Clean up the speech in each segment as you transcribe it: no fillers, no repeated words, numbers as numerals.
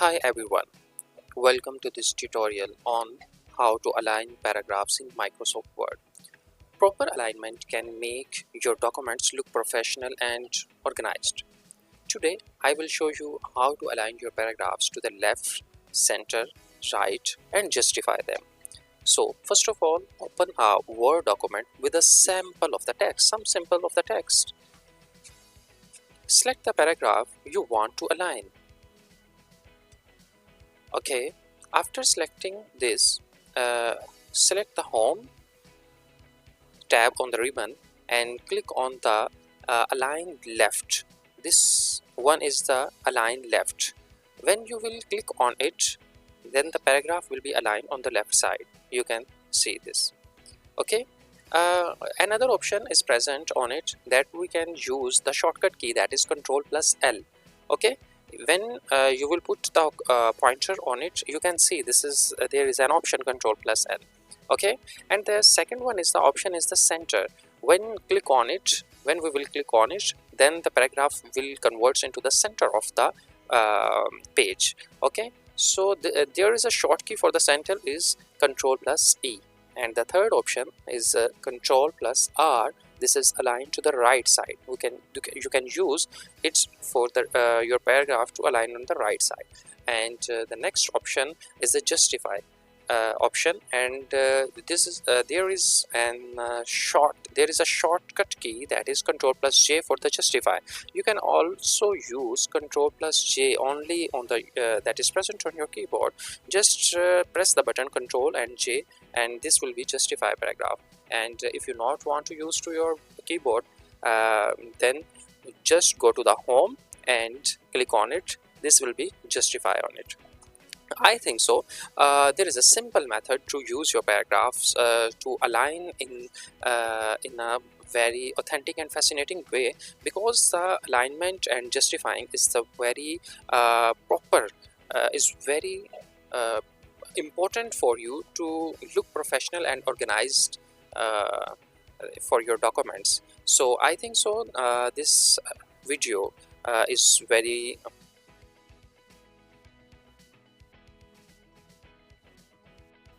Hi everyone, welcome to this tutorial on how to align paragraphs in Microsoft Word. Proper alignment can make your documents look professional and organized. Today, I will show you how to align your paragraphs to the left, center, right, and justify them. So, first of all, open a Word document with a sample of the text, some sample of the text. Select the paragraph you want to align. Okay, after selecting this, select the Home tab on the ribbon and click on the Align Left. This one is the Align Left. When you will click on it, then the paragraph will be aligned on the left side. You can see this. Okay. Another option is present on it that we can use the shortcut key, that is Ctrl plus L. Okay, when you will put the pointer on it, you can see this is there is an option Ctrl plus L. Okay, and the second one is the option is the center. When we will click on it, then the paragraph will converts into the center of the page. Okay, so there is a short key for the center is Ctrl plus E, and the third option is Ctrl plus R. This is aligned to the right side. You can use it for the your paragraph to align on the right side. And the next option is the justify option, and this is there is a shortcut key, that is Ctrl plus J for the justify. You can also use Ctrl plus J only on the that is present on your keyboard. Just press the button Ctrl and J, and this will be justify paragraph. And if you not want to use to your keyboard, then just go to the Home and click on it. This will be justify on it. I think so. There is a simple method to use your paragraphs to align in a very authentic and fascinating way, because the alignment and justifying is the very proper is very important for you to look professional and organized for your documents. So I think so this video is very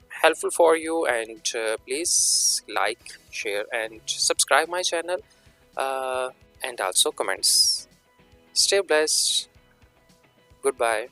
helpful for you, and please like, share and subscribe my channel, and also comments. Stay blessed. Goodbye.